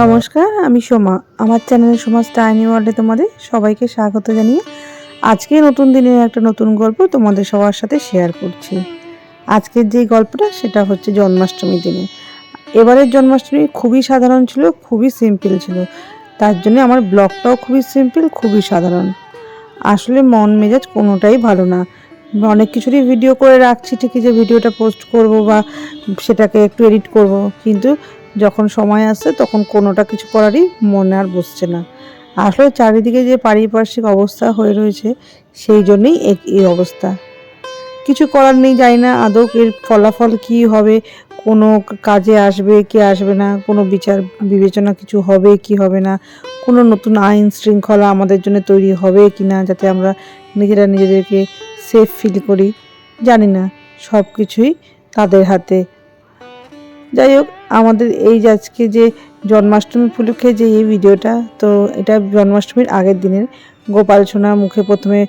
নমস্কার, আমি সোমা। আমার চ্যানেল সোমাস টাইনি ওয়ার্ল্ডে তোমাদের সবাইকে স্বাগত জানিয়ে আজকে নতুন দিনের একটা নতুন গল্প তোমাদের সবার সাথে শেয়ার করছি। আজকের যে গল্পটা সেটা হচ্ছে জন্মাষ্টমীর দিনে। এবারের জন্মাষ্টমী খুবই সাধারণ ছিল, খুবই সিম্পল ছিল। তার জন্য আমার ব্লগটাও খুবই সিম্পল, খুবই সাধারণ। আসলে মন মেজাজ কোনোটাই ভালো না। অনেক কিছুরই ভিডিও করে রাখছি ঠিকই, যে ভিডিওটা পোস্ট করব বা সেটাকে একটু এডিট করব, কিন্তু যখন সময় আসছে তখন কোনোটা কিছু করারই মনে আর বসছে না। আসলে চারিদিকে যে পারিপার্শ্বিক অবস্থা হয়ে রয়েছে, সেই জন্যই এই অবস্থা। কিছু করার নেই, জানি না আদৌ এর ফলাফল কী হবে, কোনো কাজে আসবে কি আসবে না, কোনো বিচার বিবেচনা কিছু হবে কি হবে না, কোনো নতুন আইন শৃঙ্খলা আমাদের জন্য তৈরি হবে কি না, যাতে আমরা নিজেদেরকে সেফ ফিল করি, জানি না। সব কিছুই তাদের হাতে। যাই হোক, আমাদের এই যে আজকে যে জন্মাষ্টমী উপলক্ষে যে এই ভিডিওটা, তো এটা জন্মাষ্টমীর আগের দিনের। গোপাল সোনার মুখে প্রথমে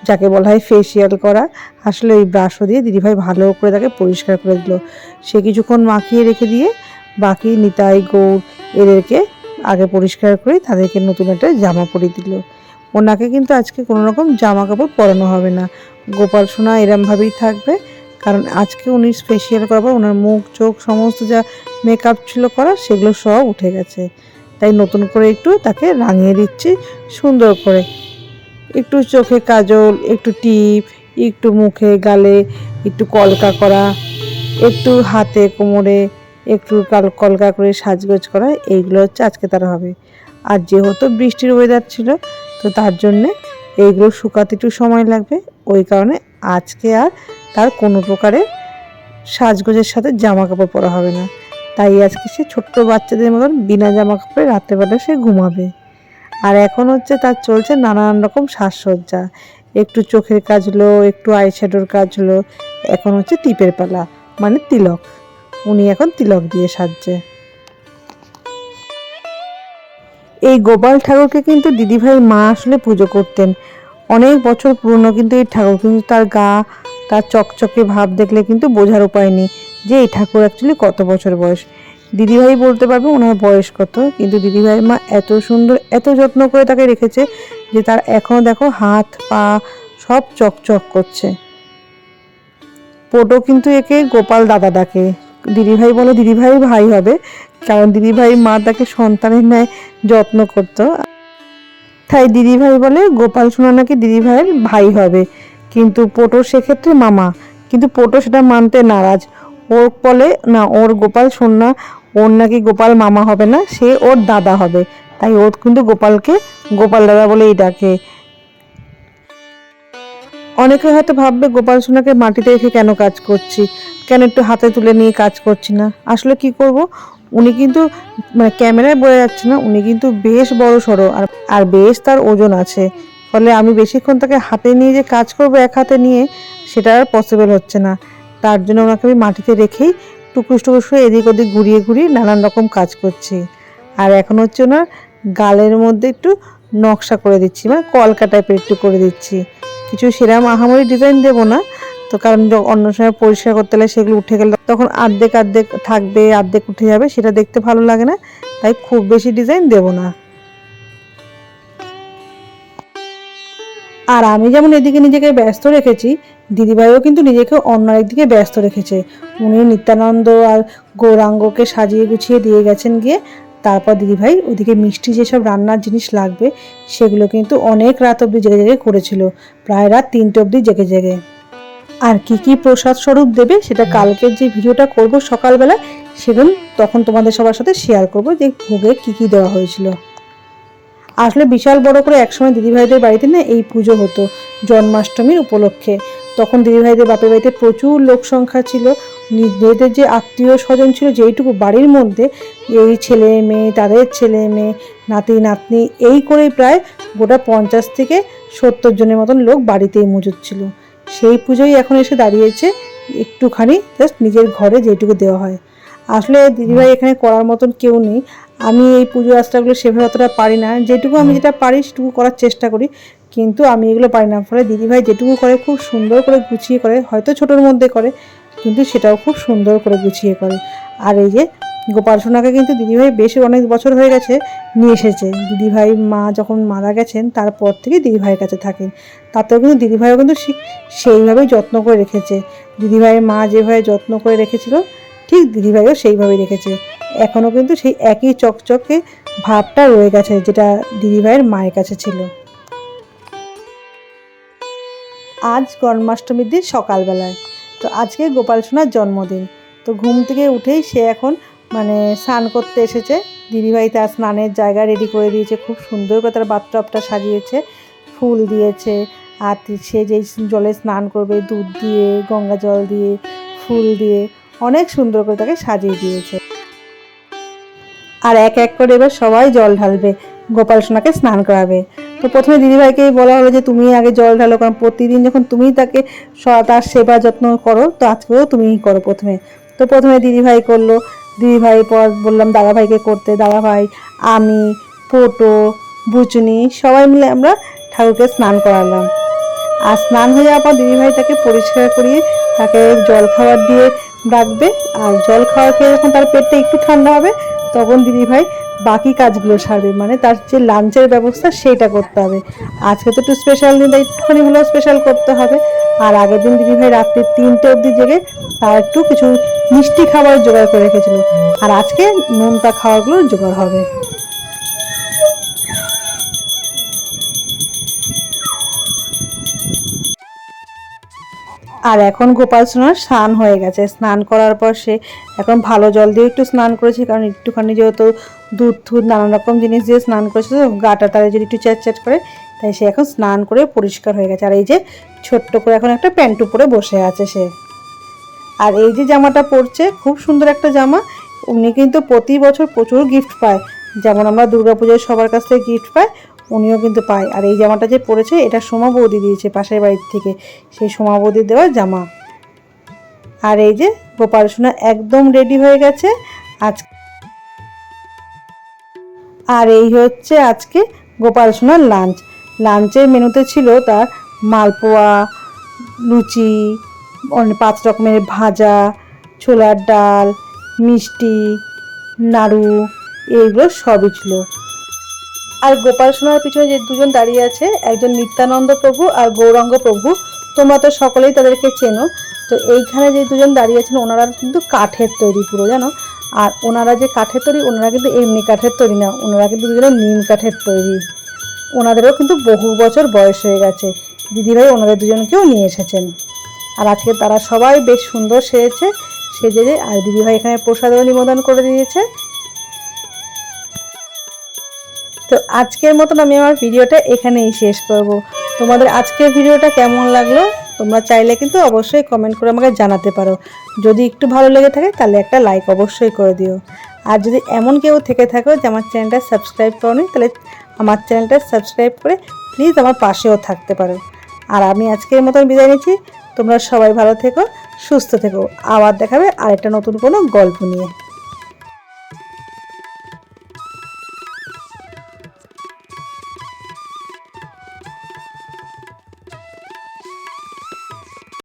যাকে বলা হয় ফেসিয়াল করা, আসলে ওই ব্রাশও দিয়ে দিদিভাই ভালো করে তাকে পরিষ্কার করে দিল। সে কিছুক্ষণ মাখিয়ে রেখে দিয়ে বাকি নিতাই গৌর এদেরকে আগে পরিষ্কার করে তাদেরকে নতুন একটা জামা পরিয়ে দিল। ওনাকে কিন্তু আজকে কোনো রকম জামা কাপড় পরানো হবে না, গোপাল সোনা এরমভাবেই থাকবে। কারণ আজকে উনি ফেসিয়াল করার ওনার মুখ চোখ সমস্ত যা মেকআপ ছিল করা, সেগুলো সব উঠে গেছে। তাই নতুন করে একটু তাকে রাঙিয়ে দিচ্ছি সুন্দর করে। একটু চোখে কাজল, একটু টিপ, একটু মুখে গালে একটু কলকা করা, একটু হাতে কোমরে একটু কলকা করে সাজগোজ করা, এইগুলো হচ্ছে আজকে তার হবে। আর যেহেতু বৃষ্টির ওয়েদার ছিল, তো তার জন্যে এইগুলো শুকাতে একটু সময় লাগবে। ওই কারণে আজকে আর তার কোনো প্রকারে সাজগোজের সাথে জামা কাপড় পরা হবে না। তাই আজকে সে ছোট্ট বাচ্চাদের মতন বিনা জামা কাপড়ে রাত্রেবেলা সে ঘুমাবে। আর এখন হচ্ছে তার চলছে নানান রকম সাজসজ্জা। একটু চোখের কাজ হলো, একটু আইশ্যাডোর কাজ হলো, এখন হচ্ছে টিপের পালা, মানে তিলক। উনি এখন তিলক দিয়ে সাজছে। এই গোপাল ঠাকুরকে কিন্তু দিদিভাইয়ের মা আসলে পুজো করতেন, অনেক বছর পুরনো কিন্তু এই ঠাকুর। কিন্তু তার গা, তার চকচকে ভাব দেখলে কিন্তু বোঝার উপায় নেই যে এই ঠাকুর অ্যাকচুয়ালি কত বছর বয়স। দিদিভাই বলতে পারবে ওনার বয়স কত, কিন্তু দিদিভাইয়ের মা এত সুন্দর, এত যত্ন করে তাকে রেখেছে যে তার এখনও দেখো হাত পা সব চকচক করছে। পোটো কিন্তু একে গোপাল দাদা ডাকে। দিদিভাই বলে দিদিভাই ভাই হবে, কারণ দিদিভাই মা তাকে সন্তানের ন্যায় যত্ন করতো। তাই দিদিভাই বলে গোপাল সোনা নাকি দিদিভাইয়ের ভাই হবে, কিন্তু পোটো সেক্ষেত্রে মামা। কিন্তু পোটো সেটা মানতে নারাজ। ও বলে না, ওর গোপাল সোনা, ওর নাকি গোপাল মামা হবে না, সে ওর দাদা হবে। তাই ও কিন্তু গোপালকে গোপাল দাদা বলেই ডাকে। অনেকে হয়তো ভাববে গোপাল সোনাকে মাটিতে রেখে কেন কাজ করছি, কেন একটু হাতে তুলে নিয়ে কাজ করছি না। আসলে কি করব, উনি কিন্তু মানে ক্যামেরায় বোঝা যাচ্ছে না, উনি কিন্তু বেশ বড় সড়ো আর বেশ তার ওজন আছে। ফলে আমি বেশিক্ষণ তাকে হাতে নিয়ে যে কাজ করব এক হাতে নিয়ে, সেটা আর পসিবল হচ্ছে না। তার জন্য ওনাকে আমি মাটিতে রেখেই টুকুস টুকুস করে এদিক ওদিক ঘুরিয়ে ঘুরিয়ে নানান রকম কাজ করছি। আর এখন হচ্ছে ওনার গালের মধ্যে একটু নকশা করে দিচ্ছি, মানে কলকা টাইপের একটু করে দিচ্ছি। কিছু সেরকম আহামরি ডিজাইন দেবো না, তো কারণ অন্য সময় পরিষ্কার করতে গেলে সেগুলো উঠে গেলে তখন আর্ধেক আর্ধেক থাকবে, আর্ধেক উঠে যাবে, সেটা দেখতে ভালো লাগে না। তাই খুব বেশি ডিজাইন দেবো না। আর আমি যেমন এদিকে নিজেকে ব্যস্ত রেখেছি, দিদিভাইও কিন্তু নিজেকে অন্য একদিকে ব্যস্ত রেখেছে। উনি নিত্যানন্দ আর গৌরাঙ্গকে সাজিয়ে গুছিয়ে দিয়ে গেছেন গিয়ে। তারপর দিদিভাই ওদিকে মিষ্টি যেসব রান্নার জিনিস লাগবে, সেগুলো কিন্তু অনেক রাত অবধি জেগে জেগে করেছিল, প্রায় রাত 3টে অবধি জেগে জেগে। আর কি কি প্রসাদ স্বরূপ দেবে সেটা কালকের যে ভিডিওটা করব সকালবেলা, সেদিন তখন তোমাদের সবার সাথে শেয়ার করব যে ভোগে কি কি দেওয়া হয়েছিল। আসলে বিশাল বড় করে একসময় দিদিভাইদের বাড়িতে না এই পুজো হতো জন্মাষ্টমীর উপলক্ষে। তখন দিদিভাইদের বাপের বাড়িতে প্রচুর লোক সংখ্যা ছিল, নিজেদের যে আত্মীয় স্বজন ছিল যেইটুকু বাড়ির মধ্যে, এই ছেলে মেয়ে, তাদের ছেলে মেয়ে, নাতি নাতনি, এই করেই প্রায় গোটা 50 থেকে 70 জনের মতন লোক বাড়িতেই মজুদ ছিল। সেই পুজোই এখন এসে দাঁড়িয়েছে একটুখানি জাস্ট নিজের ঘরে যেটুকু দেওয়া হয়। আসলে দিদিভাই এখানে করার মতন কেউ নেই। আমি এই পুজো আচারগুলো সেভাবে অতটা পারি না, যেটুকু আমি যেটা পারি সেটুকু করার চেষ্টা করি, কিন্তু আমি এগুলো পারি না। ফলে দিদিভাই যেটুকু করে খুব সুন্দর করে গুছিয়ে করে, হয়তো ছোটোর মধ্যে করে, কিন্তু সেটাও খুব সুন্দর করে গুছিয়ে করে। আর এই যে গোপাল সোনাকে কিন্তু দিদিভাই বেশ অনেক বছর হয়ে গেছে নিয়ে এসেছে। দিদিভাই মা যখন মারা গেছেন তারপর থেকে দিদিভাইয়ের কাছে থাকেন। তাতেও কিন্তু দিদিভাইও কিন্তু সেইভাবেই যত্ন করে রেখেছে। দিদিভাইয়ের মা যেভাবে যত্ন করে রেখেছিল ঠিক দিদিভাইও সেইভাবেই রেখেছে। এখনও কিন্তু সেই একই চকচকে ভাবটা রয়ে গেছে যেটা দিদিভাইয়ের মায়ের কাছে ছিল। আজ জন্মাষ্টমীর দিন সকালবেলায় তো আজকে গোপাল সোনার জন্মদিন। তো ঘুম থেকে উঠেই সে এখন স্নান করতে এসেছে। দিদিভাই তার স্নানের জায়গা রেডি করে দিয়েছে, খুব সুন্দর করে তার বাথটবটা সাজিয়েছে, ফুল দিয়েছে। আর সে যেই জলে স্নান করবে দুধ দিয়ে, গঙ্গা জল দিয়ে, ফুল দিয়ে অনেক সুন্দর করে তাকে সাজিয়ে দিয়েছে। আর এক এক করে এবার সবাই জল ঢালবে, গোপাল সোনাকে স্নান করাবে। তো প্রথমে দিদিভাইকেই বলা হলো যে তুমি আগে জল ঢালো, কারণ প্রতিদিন যখন তুমিই তাকে তার সেবা যত্ন করো তো আজকেও তুমিই করো প্রথমে। তো প্রথমে দিদিভাই করলো, দিদিভাই পর বললাম দাদাভাইকে করতে, দাদাভাই, আমি, পোটো, বুচুনি সবাই মিলে আমরা ঠাকুরকে স্নান করালাম। আর স্নান হয়ে যাওয়ার পর দিদিভাই তাকে পরিষ্কার করিয়ে তাকে জল খাবার দিয়ে রাখবে। আর জল খাওয়ার খেয়ে যখন তার পেটটা একটু ঠান্ডা হবে তখন দিদিভাই বাকি কাজগুলো সারবে, তার যে লাঞ্চের ব্যবস্থা সেইটা করতে হবে। আজকে তো একটু স্পেশাল দিন, তাই একটুখানি হলেও স্পেশাল করতে হবে। আর আগের দিন দিদিভাই রাত্রি 3টে অবধি জেগে তার একটু কিছু মিষ্টি খাবার জোগাড় করে রেখেছিল। আর আজকে নোনতা খাবারগুলো জোগাড় হবে। আর এখন গোপাল সোনার স্নান হয়ে গেছে। স্নান করার পর সে এখন ভালো জল দিয়ে একটু স্নান করেছে, কারণ একটুখানি যেহেতু দুধ থুধ নানান রকম জিনিস দিয়ে স্নান করেছে তো গাটা তারা যদি একটু চ্যাট করে, তাই সে এখন স্নান করে পরিষ্কার হয়ে গেছে। আর এই যে ছোট্ট করে এখন একটা প্যান্টু পরে বসে আছে সে। আর এই যে জামাটা পরছে খুব সুন্দর একটা জামা। উনি কিন্তু প্রতি বছর প্রচুর গিফট পায়, যেমন আমরা দুর্গাপূজায় সবার কাছ থেকে গিফট পাই, উনিও কিন্তু পায়। আর এই জামাটা যে পরেছে এটা সোমা বৌদি দিয়েছে পাশের বাড়ির থেকে, সেই সোমা বৌদির দেওয়া জামা। আর এই যে গোপাল সোনা একদম রেডি হয়ে গেছে আজ। আর এই হচ্ছে আজকে গোপাল সোনার লাঞ্চ। লাঞ্চের মেনুতে ছিল তার মালপোয়া, লুচি, 5 রকমের ভাজা, ছোলার ডাল, মিষ্টি, নাড়ু, এইগুলো সবই ছিল। আর গোপাল সোনার পিছনে যে দুজন দাঁড়িয়ে আছে, একজন নিত্যানন্দ প্রভু আর গৌরাঙ্গ প্রভু, তোমরা তো সকলেই তাদেরকে চেনো। তো এইখানে যে দুজন দাঁড়িয়ে আছেন ওনারা কিন্তু কাঠের তৈরি পুরো, জানো। আর ওনারা যে কাঠের তৈরি, ওনারা কিন্তু এমনি কাঠের তৈরি না, ওনারা কিন্তু দুজনে নিম কাঠের তৈরি। ওনাদেরও কিন্তু বহু বছর বয়স হয়ে গেছে। দিদিভাই ওনাদের দুজনকেও নিয়ে এসেছেন। আর আজকে তারা সবাই বেশ সুন্দর সেজেছে, সেজে আর দিদিভাই এখানে প্রসাদও নিবেদন করে দিয়েছে। তো আজকের মতন আমি আমার ভিডিওটা এখানেই শেষ করব। তোমাদের আজকের ভিডিওটা কেমন লাগলো তোমরা চাইলে কিন্তু অবশ্যই কমেন্ট করে আমাকে জানাতে পারো। যদি একটু ভালো লেগে থাকে তাহলে একটা লাইক অবশ্যই করে দিও। আর যদি এমন কেউ থেকে থাকো যে আমার চ্যানেলটা সাবস্ক্রাইব করোনি, তাহলে আমার চ্যানেলটা সাবস্ক্রাইব করে প্লিজ আমার পাশেও থাকতে পারো। আর আমি আজকের মতন বিদায় নিচ্ছি। তোমরা সবাই ভালো থেকো, সুস্থ থেকো। আবার দেখাবে আরেকটা নতুন কোনো গল্প নিয়ে।